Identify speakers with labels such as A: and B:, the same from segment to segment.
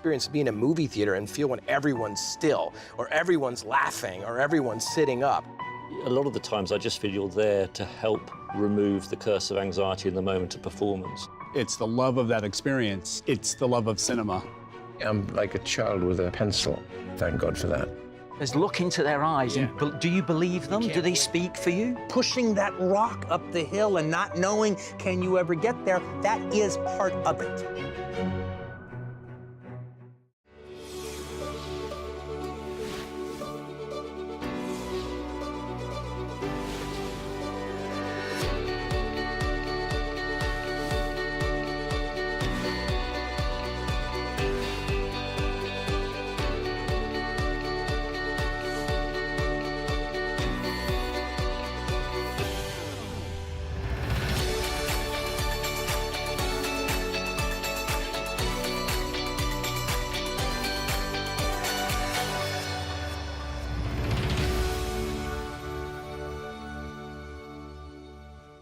A: experience to be in a movie theater and feel when everyone's still, or everyone's laughing, or everyone's sitting up.
B: A lot of the times I just feel you're there to help remove the curse of anxiety in the moment of performance.
C: It's the love of that experience. It's the love of cinema.
D: I'm like a child with a pencil. Thank God for that.
E: There's look into their eyes, and do you believe them? Do they speak for you?
F: Pushing that rock up the hill and not knowing, can you ever get there, that is part of it.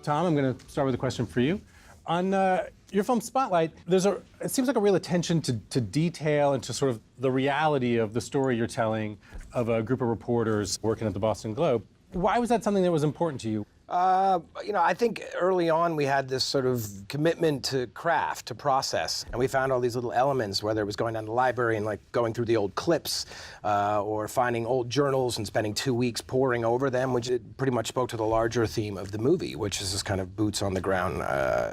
G: Tom, I'm going to start with a question for you. On your film Spotlight, it seems like a real attention to detail and to sort of the reality of the story you're telling of a group of reporters working at the Boston Globe. Why was that something that was important to you?
A: You know, I think early on we had this sort of commitment to craft, to process, and we found all these little elements, whether it was going down to the library and like going through the old clips, or finding old journals and spending 2 weeks poring over them, which it pretty much spoke to the larger theme of the movie, which is this kind of boots on the ground,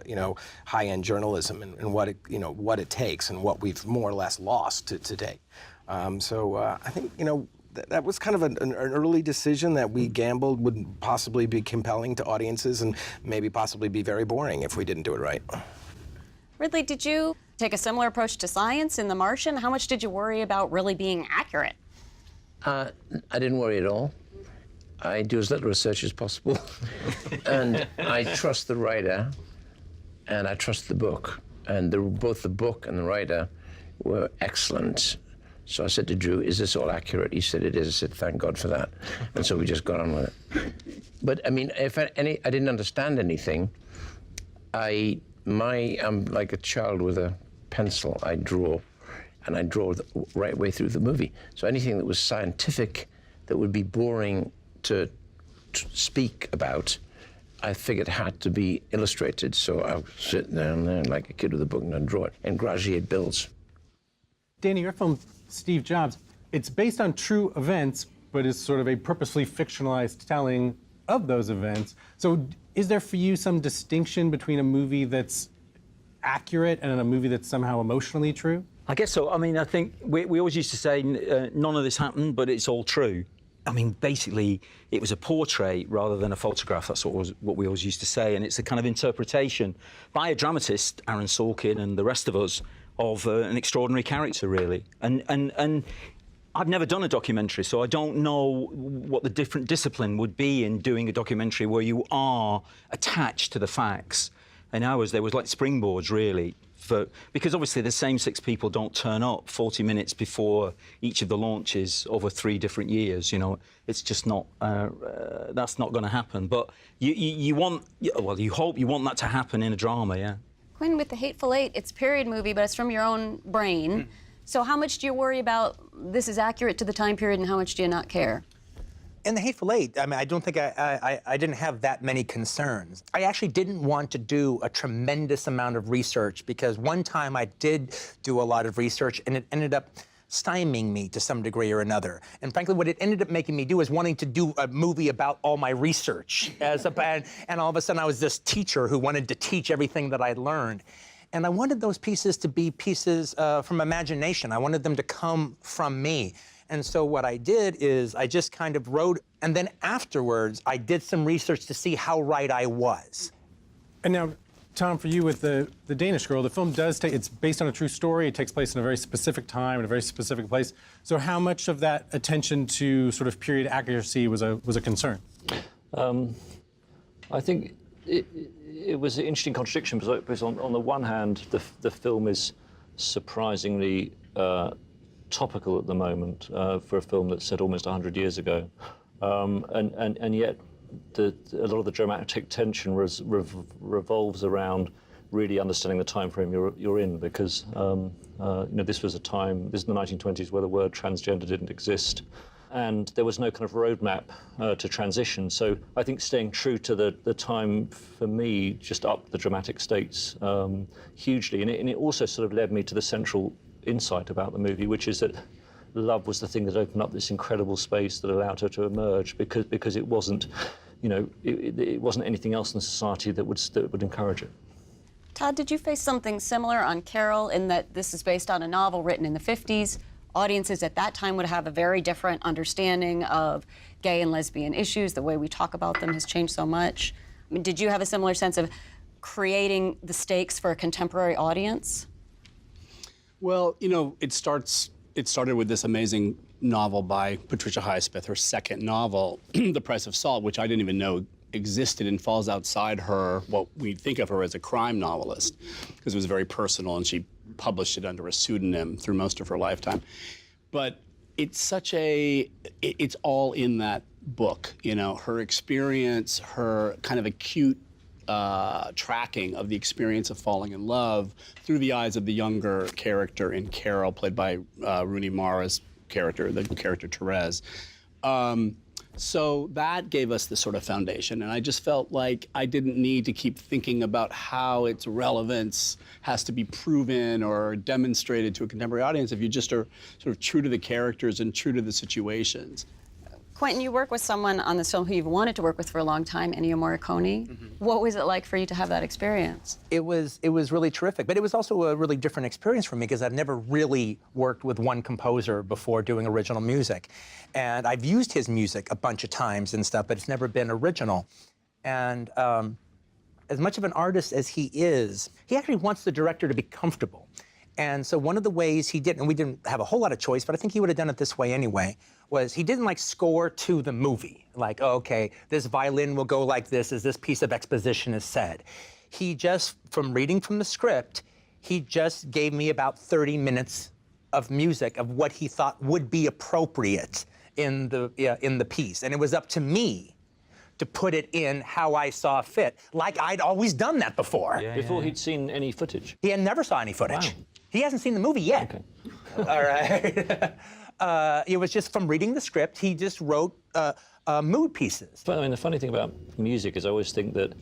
A: you know, high-end journalism and what it, you know, what it takes and what we've more or less lost to date. I think, you know, that was kind of an early decision that we gambled would possibly be compelling to audiences and maybe possibly be very boring if we didn't do it right.
H: Ridley, did you take a similar approach to science in The Martian? How much did you worry about really being accurate?
D: I didn't worry at all. I do as little research as possible. And I trust the writer, and I trust the book. And both the book and the writer were excellent. So I said to Drew, is this all accurate? He said, it is. I said, thank God for that. And so we just got on with it. But I mean, if I didn't understand anything, I'm like a child with a pencil. I draw, and I draw the right way through the movie. So anything that was scientific that would be boring to speak about, I figured had to be illustrated. So I would sit down there like a kid with a book and I'd draw it, and gradually it builds.
G: Danny, your film, Steve Jobs, it's based on true events, but is sort of a purposely fictionalized telling of those events. So is there for you some distinction between a movie that's accurate and a movie that's somehow emotionally true?
E: I guess so. I mean, I think we always used to say none of this happened, but it's all true. I mean, basically, it was a portrait rather than a photograph. That's what we always used to say. And it's a kind of interpretation by a dramatist, Aaron Sorkin, and the rest of us, of an extraordinary character, really. And I've never done a documentary, so I don't know what the different discipline would be in doing a documentary where you are attached to the facts. And ours, there was like springboards, really, because obviously the same 6 people don't turn up 40 minutes before each of the launches over 3 different years, you know. It's just not, that's not going to happen. But you want, well, you hope you want that to happen in a drama, yeah.
H: Quinn, with The Hateful Eight, it's a period movie, but it's from your own brain. So how much do you worry about this is accurate to the time period, and how much do you not care?
F: In The Hateful Eight, I mean, I don't think I didn't have that many concerns. I actually didn't want to do a tremendous amount of research, because one time I did do a lot of research, and it ended up stymieing me to some degree or another. And frankly, what it ended up making me do is wanting to do a movie about all my research. And all of a sudden, I was this teacher who wanted to teach everything that I'd learned. And I wanted those pieces to be pieces from imagination. I wanted them to come from me. And so what I did is I just kind of wrote, and then afterwards, I did some research to see how right I was.
G: And now, Tom, for you with the Danish Girl, the film it's based on a true story. It takes place in a very specific time, in a very specific place. So how much of that attention to sort of period accuracy was a concern?
B: I think it was an interesting contradiction, because on the one hand, the film is surprisingly topical at the moment for a film that's set almost 100 years ago. And yet a lot of the dramatic tension revolves around really understanding the time frame you're in, because you know, this was a time, this is the 1920s, where the word transgender didn't exist, and there was no kind of roadmap to transition. So I think staying true to the time, for me, just upped the dramatic stakes hugely, and it also sort of led me to the central insight about the movie, which is that love was the thing that opened up this incredible space that allowed her to emerge, because it wasn't, you know, it wasn't anything else in society that would encourage it.
H: Todd, did you face something similar on Carol, in that this is based on a novel written in the 50s? Audiences at that time would have a very different understanding of gay and lesbian issues. The way we talk about them has changed so much. I mean, did you have a similar sense of creating the stakes for a contemporary audience?
C: Well, you know, it started with this amazing novel by Patricia Highsmith, her second novel, The Price of Salt, which I didn't even know existed and falls outside her, what we think of her as a crime novelist, because it was very personal, and she published it under a pseudonym through most of her lifetime. But it's such it's all in that book, you know, her experience, her kind of acute tracking of the experience of falling in love through the eyes of the younger character in Carol, played by Rooney Mara's character, the character Prores. So that gave us this sort of foundation, and I just felt like I didn't need to keep thinking about how its relevance has to be proven or demonstrated to a contemporary audience if you just are sort of true to the characters and true to the situations.
H: Quentin, you work with someone on this film who you've wanted to work with for a long time, Ennio Morricone. What was it like for you to have that experience?
F: It was really terrific, but it was also a really different experience for me, because I've never really worked with one composer before doing original music. And I've used his music a bunch of times and stuff, but it's never been original. And as much of an artist as he is, he actually wants the director to be comfortable. And so one of the ways he did, and we didn't have a whole lot of choice, but I think he would have done it this way anyway, was he didn't like score to the movie. Like, oh, okay, this violin will go like this as this piece of exposition is said. He just, from reading from the script, he just gave me about 30 minutes of music of what he thought would be appropriate in the piece. And it was up to me to put it in how I saw fit, like I'd always done that before.
B: Before he'd seen any footage?
F: He had never saw any footage.
B: Wow.
F: He hasn't seen the movie yet.
B: Okay.
F: All right. It was just from reading the script, he just wrote mood pieces.
B: But I mean, the funny thing about music is I always think that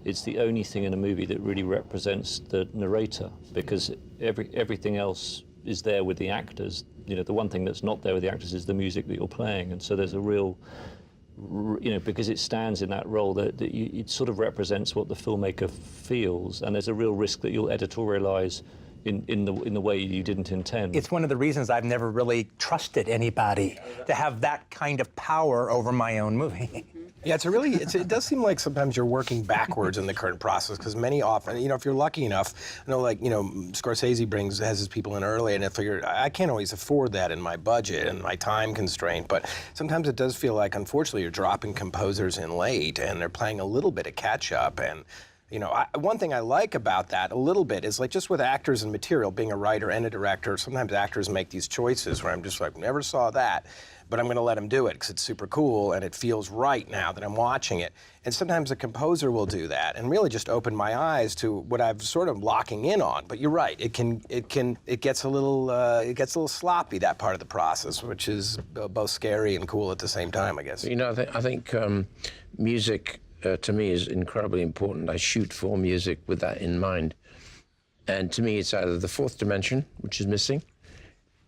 B: it's the only thing in a movie that really represents the narrator, because everything else is there with the actors. You know, the one thing that's not there with the actors is the music that you're playing, and so there's a real, you know, because it stands in that role, that it sort of represents what the filmmaker feels, and there's a real risk that you'll editorialize in the way you didn't intend.
F: It's one of the reasons I've never really trusted anybody to have that kind of power over my own movie.
A: Yeah, it does seem like sometimes you're working backwards in the current process, because often, you know, if you're lucky enough, I know, like, you know, Scorsese has his people in early, and I figure I can't always afford that in my budget and my time constraint, but sometimes it does feel like, unfortunately, you're dropping composers in late, and they're playing a little bit of catch up. And you know, one thing I like about that a little bit is, like, just with actors and material, being a writer and a director, sometimes actors make these choices where I'm just like, never saw that, but I'm going to let them do it because it's super cool and it feels right now that I'm watching it. And sometimes a composer will do that and really just open my eyes to what I've sort of locking in on. But you're right, it gets a little sloppy, that part of the process, which is both scary and cool at the same time, I guess.
D: You know, I think music, to me, is incredibly important. I shoot for music with that in mind. And to me, it's either the fourth dimension, which is missing,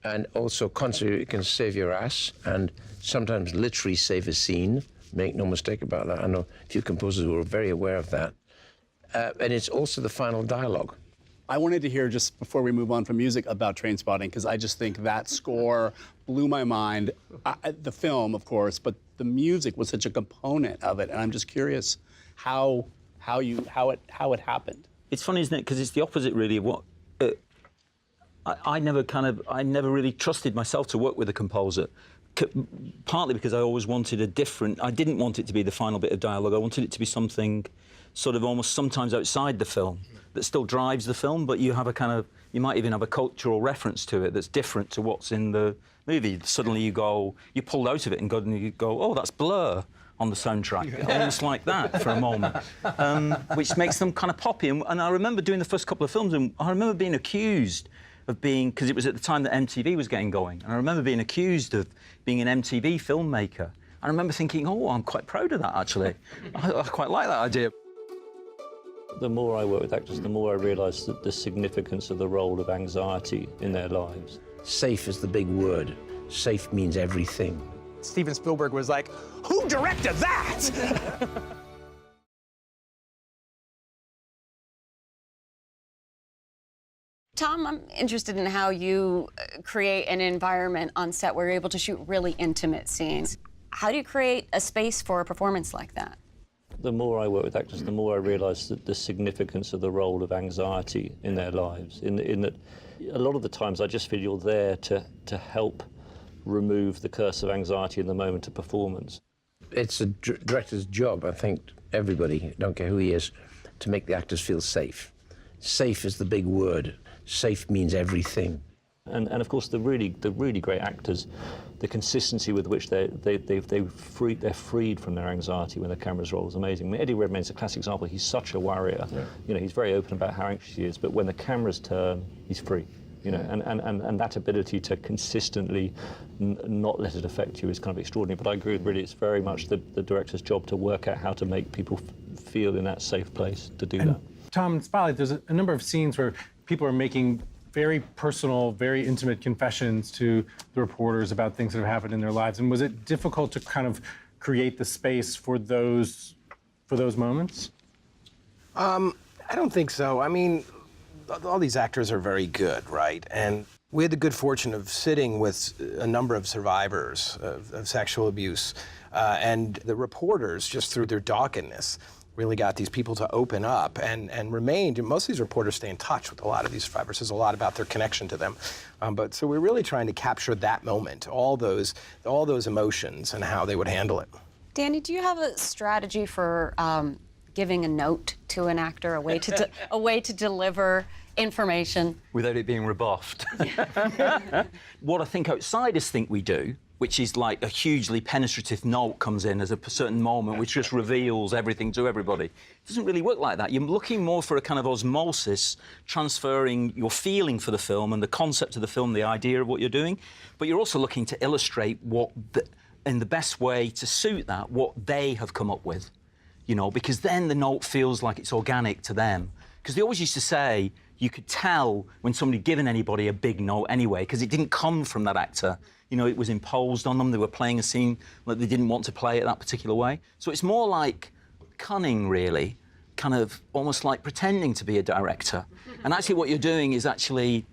D: and also constantly it can save your ass, and sometimes literally save a scene. Make no mistake about that. I know a few composers who are very aware of that. And it's also the final dialogue.
C: I wanted to hear, just before we move on from music, about Trainspotting, because I just think that score blew my mind. The film, of course, but the music was such a component of it, and I'm just curious how it happened.
E: It's funny, isn't it? Because it's the opposite, really, of what I never really trusted myself to work with a composer. Partly because I always wanted I didn't want it to be the final bit of dialogue. I wanted it to be something sort of almost sometimes outside the film that still drives the film, but you might even have a cultural reference to it that's different to what's in the movie. Suddenly you pulled out of it and you go, oh, that's Blur. on the soundtrack, almost like that for a moment, which makes them kind of poppy. And I remember doing the first couple of films, and I remember being accused of being, because it was at the time that MTV was getting going, and I remember being accused of being an MTV filmmaker. I remember thinking, oh, I'm quite proud of that, actually. I quite like that idea.
B: The more I work with actors, the more I realise that the significance of the role of anxiety in their lives.
D: Safe is the big word. Safe means everything.
F: Steven Spielberg was like, who directed that?
H: Tom, I'm interested in how you create an environment on set where you're able to shoot really intimate scenes. How do you create a space for a performance like that?
B: The more I work with actors, the more I realise that the significance of the role of anxiety in their lives. In that, a lot of the times I just feel you're there to help remove the curse of anxiety in the moment of performance.
D: It's a director's job, I think, everybody, don't care who he is, to make the actors feel safe. Safe is the big word. Safe means everything.
B: And of course, the really great actors, the consistency with which they're freed from their anxiety when the cameras roll is amazing. I mean, Eddie Redmayne's a classic example. He's such a warrior. Yeah. You know, he's very open about how anxious he is, but when the cameras turn, he's free. You know, and that ability to consistently not let it affect you is kind of extraordinary. But I agree with really, it's very much the director's job to work out how to make people feel in that safe place to do that.
G: Tom, in Spotlight, there's a number of scenes where people are making very personal, very intimate confessions to the reporters about things that have happened in their lives. And was it difficult to kind of create the space for those moments?
A: I don't think so. I mean, all these actors are very good, right? And we had the good fortune of sitting with a number of survivors of sexual abuse. And the reporters, just through their doggedness, really got these people to open up and remained. Most of these reporters stay in touch with a lot of these survivors. There's a lot about their connection to them. But so we're really trying to capture that moment, all those emotions and how they would handle it.
H: Danny, do you have a strategy for giving a note to an actor, a way to deliver information
E: without it being rebuffed? What I think outsiders think we do, which is like a hugely penetrative note comes in as a certain moment which just reveals everything to everybody. It doesn't really work like that. You're looking more for a kind of osmosis, transferring your feeling for the film and the concept of the film, the idea of what you're doing, but you're also looking to illustrate in the best way to suit that, what they have come up with, you know, because then the note feels like it's organic to them. Because they always used to say you could tell when somebody had given anybody a big note anyway, because it didn't come from that actor. You know, it was imposed on them. They were playing a scene that they didn't want to play it that particular way. So it's more like cunning, really, kind of almost like pretending to be a director. And actually what you're doing is actually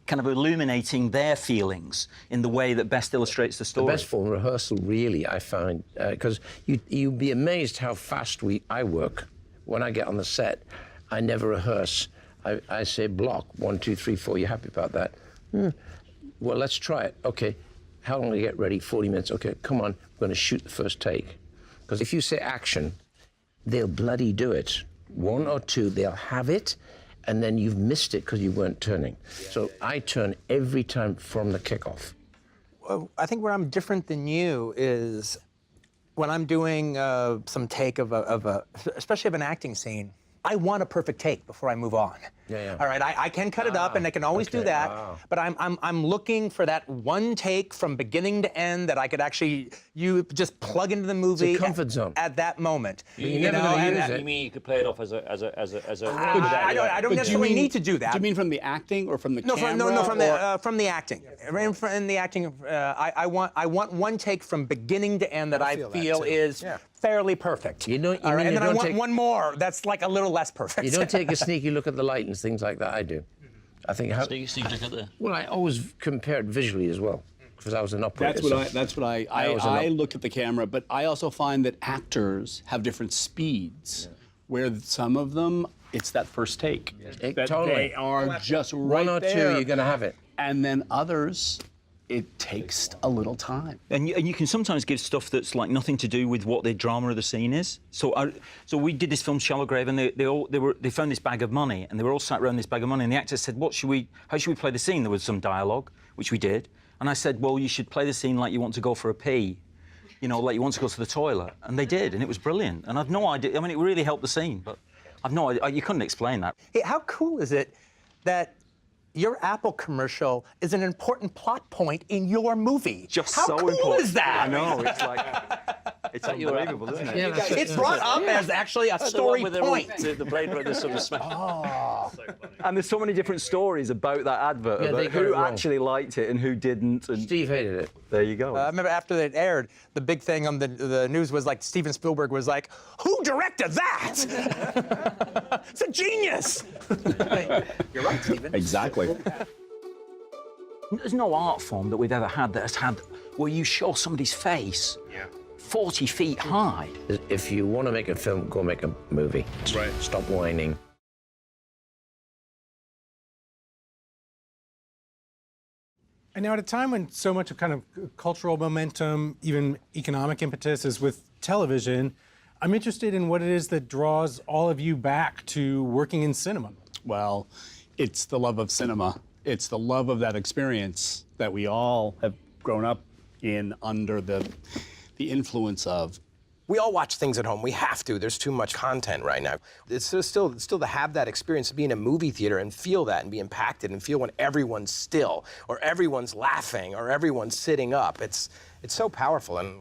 E: kind of illuminating their feelings in the way that best illustrates the story.
D: The best form of rehearsal, really, I find, because you'd be amazed how fast I work. When I get on the set, I never rehearse. I say block, 1, 2, 3, 4. You happy about that? Well, let's try it. Okay. How long do I get ready? 40 minutes. Okay, come on. We're going to shoot the first take. Because if you say action, they'll bloody do it. 1 or 2, they'll have it, and then you've missed it because you weren't turning. So I turn every time from the kickoff.
F: Well, I think where I'm different than you is when I'm doing some take especially of an acting scene, I want a perfect take before I move on.
D: Yeah.
F: All right, I can cut it up, and I can always do that. Wow. But I'm looking for that one take from beginning to end that I could actually just plug into the movie.
D: It's a comfort zone
F: at that moment.
B: You mean you could play it off as a
F: I don't necessarily need to do that.
C: Do you mean from the acting or from the camera?
F: From the acting. In the acting, I want one take from beginning to end that I feel is fairly perfect.
D: And then
F: I want one more that's like a little less perfect.
D: You don't take a sneaky look at the light and things like that. I do. I think
B: sneaky look at there.
D: Well, I always compare it visually as well, because I was an operator.
C: I look at the camera, but I also find that actors have different speeds, where some of them, it's that first take.
D: Totally.
C: They are just right there.
D: 1 or 2, you're going to have it.
C: And then others, it takes a little time.
E: And you can sometimes give stuff that's like nothing to do with what the drama of the scene is. So we did this film, Shallow Grave, and they found this bag of money, and they were all sat around this bag of money, and the actor said, how should we play the scene? There was some dialogue, which we did. And I said, well, you should play the scene like you want to go for a pee. you know, like you want to go to the toilet, and they did, and it was brilliant. And I've no idea. I mean, it really helped the scene, but I've no idea. You couldn't explain that.
F: Hey, how cool is it that your Apple commercial is an important plot point in your movie?
E: Just
F: how
E: so
F: cool
E: important.
F: is that?
E: I know. It's like it's unbelievable, isn't it?
D: Yeah, that's it.
F: It's brought up as actually a story point.
B: The Blade Runner sort of smash.
E: And there's so many different stories about that advert,
D: Yeah,
E: about
D: they got it
E: who
D: wrong.
E: actually liked it and who didn't. And
D: Steve hated it.
E: there you go.
F: I remember after it aired, the big thing on the news was like Steven Spielberg was like, "Who directed that? It's a genius." You're right, Steven.
C: Exactly.
E: There's no art form that we've ever had that has had where you show somebody's face 40 feet high.
D: If you want to make a film, go make a movie.
C: Right.
D: Stop whining.
G: And now, at a time when so much of kind of cultural momentum, even economic impetus, is with television, I'm interested in what it is that draws all of you back to working in cinema.
C: Well, it's the love of cinema. It's the love of that experience that we all have grown up in under the influence of.
A: We all watch things at home. We have to. There's too much content right now. It's still to have that experience of being in a movie theater and feel that and be impacted and feel when everyone's still or everyone's laughing or everyone's sitting up. It's so powerful, and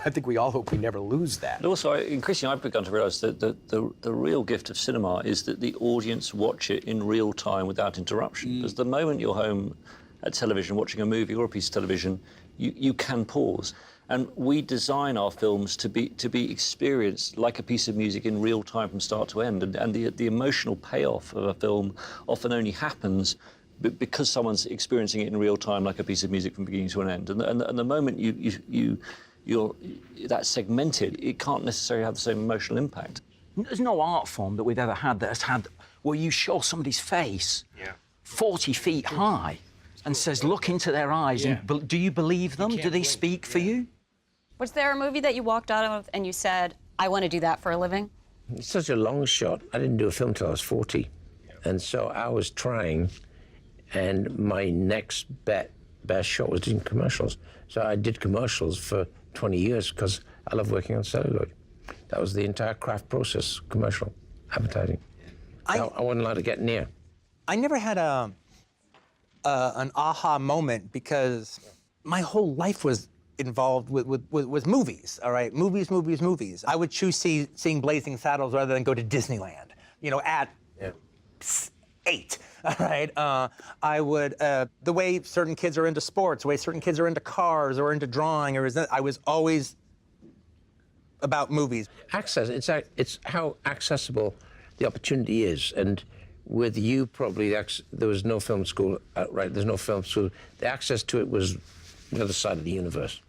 A: I think we all hope we never lose that.
B: And also, increasingly, I've begun to realise that the real gift of cinema is that the audience watch it in real time without interruption. Because the moment you're home at television watching a movie or a piece of television, you can pause. And we design our films to be experienced like a piece of music in real time from start to end. And the emotional payoff of a film often only happens because someone's experiencing it in real time like a piece of music from beginning to an end. And the moment you're that's segmented, it can't necessarily have the same emotional impact.
E: There's no art form that we've ever had that has had where you show somebody's face 40 feet high and says, look into their eyes, and do you believe them? Do they speak for you?
H: Was there a movie that you walked out of and you said, I want to do that for a living?
D: It's such a long shot. I didn't do a film till I was 40. And so I was trying, and my next best shot was doing commercials. So I did commercials for 20 years because I love working on celluloid. That was the entire craft process, commercial, advertising. I wasn't allowed to get near.
F: I never had an aha moment because my whole life was involved with movies, all right? Movies. I would choose seeing Blazing Saddles rather than go to Disneyland, at 8, all right? I would, the way certain kids are into sports, the way certain kids are into cars or into drawing, I was always about movies.
D: Access, it's how accessible the opportunity is. And with you, probably, there was no film school, right? There's no film school. The access to it was the other side of the universe.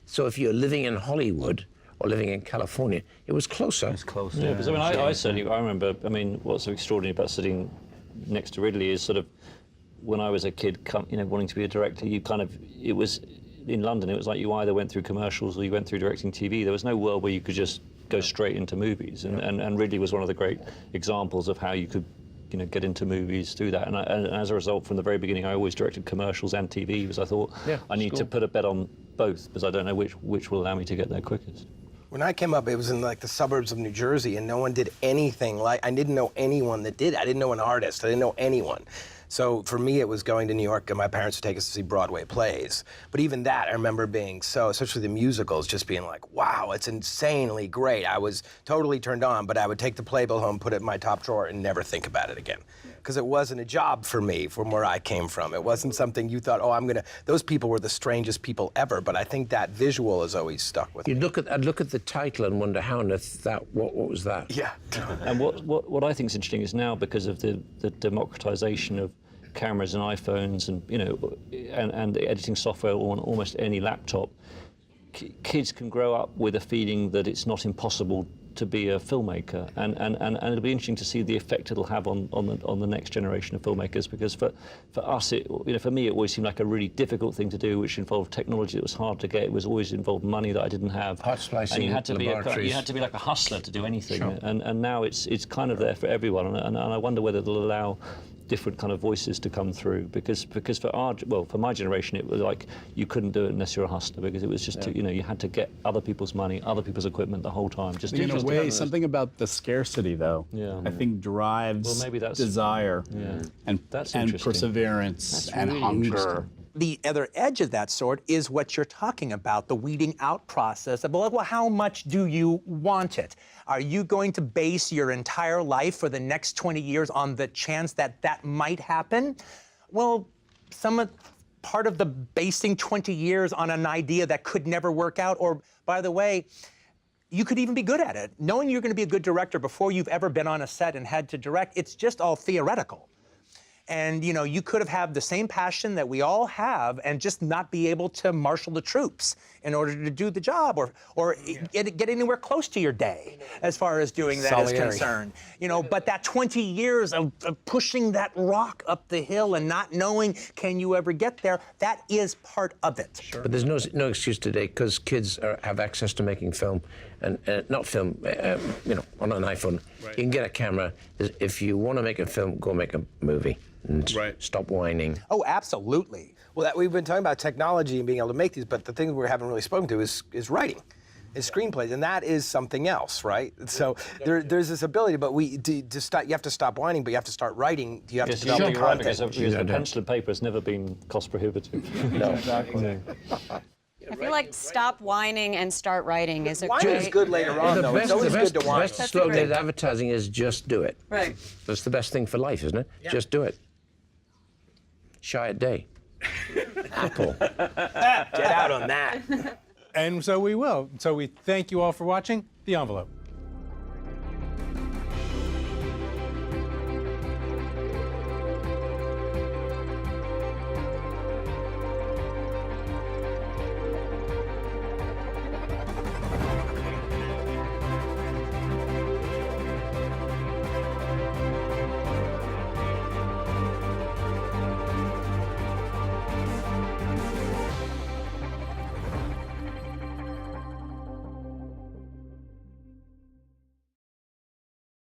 D: So if you're living in Hollywood or living in California, it was closer.
E: It's close.
B: Yeah, because I remember, what's so extraordinary about sitting next to Ridley is sort of, when I was a kid, wanting to be a director, it was, in London, it was like you either went through commercials or you went through directing TV. There was no world where you could just go straight into movies. And Ridley was one of the great examples of how you could get into movies through that. And as a result, from the very beginning, I always directed commercials and TV because I thought I need to put a bet on both because I don't know which will allow me to get there quickest.
A: When I came up, it was in like the suburbs of New Jersey, and no one did anything like. I didn't know anyone that did. I didn't know an artist. I didn't know anyone. So for me, it was going to New York, and my parents would take us to see Broadway plays. But even that, I remember being especially the musicals, just being like, wow, it's insanely great. I was totally turned on, but I would take the playbill home, put it in my top drawer, and never think about it again. Because it wasn't a job for me from where I came from. It wasn't something you thought, those people were the strangest people ever, but I think that visual has always stuck with me.
D: I'd look at the title and wonder how on earth what was that?
A: Yeah.
B: And what I think is interesting is now, because of the democratization of cameras and iPhones and the editing software on almost any laptop, kids can grow up with a feeling that it's not impossible to be a filmmaker, and it'll be interesting to see the effect it'll have on the next generation of filmmakers. Because for us, for me, it always seemed like a really difficult thing to do, which involved technology that was hard to get. It was always involved money that I didn't have.
D: Hot splicing,
B: and you had to be like a hustler to do anything. Sure. And now it's kind of there for everyone. And I wonder whether it'll allow different kind of voices to come through, because for my generation, it was like you couldn't do it unless you're a hustler, because it was just too, you had to get other people's money, other people's equipment the whole time. Just
C: In a
B: just to
C: way,
B: have
C: something about the scarcity, though, I think drives
B: Well, maybe that's-
C: desire and
B: That's
C: and
B: interesting.
C: perseverance
B: That's
C: and
B: really
C: hunger.
B: interesting.
F: The other edge of that sword is what you're talking about, the weeding out process of, well, how much do you want it? Are you going to base your entire life for the next 20 years on the chance that that might happen? Well, part of the basing 20 years on an idea that could never work out, or, by the way, you could even be good at it. Knowing you're going to be a good director before you've ever been on a set and had to direct, it's just all theoretical. And, you could have had the same passion that we all have and just not be able to marshal the troops in order to do the job or get anywhere close to your day as far as doing that is concerned. But that 20 years of pushing that rock up the hill and not knowing can you ever get there, that is part of it. Sure.
D: But there's no excuse today, because kids have access to making film, and not film, on an iPhone. Right. You can get a camera. If you want to make a film, go make a movie. And stop whining.
F: Oh, absolutely.
A: Well, we've been talking about technology and being able to make these, but the thing we haven't really spoken to is writing, is screenplays, and that is something else, right? So there's this ability, but you have to stop whining, but you have to start writing. You have to develop the
B: right,
A: content.
B: because the pencil and paper has never been cost prohibitive.
D: No, exactly.
H: I feel like stop whining and start writing is a
A: Whining is
H: great...
A: good later on, though. It's always good to
D: The
A: whine.
D: best slogan in advertising is just do it.
H: Right.
D: That's the best thing for life, isn't it? Yeah. Just do it. Shy at day. Apple.
A: Get out on that.
G: And so we will. So we thank you all for watching The Envelope.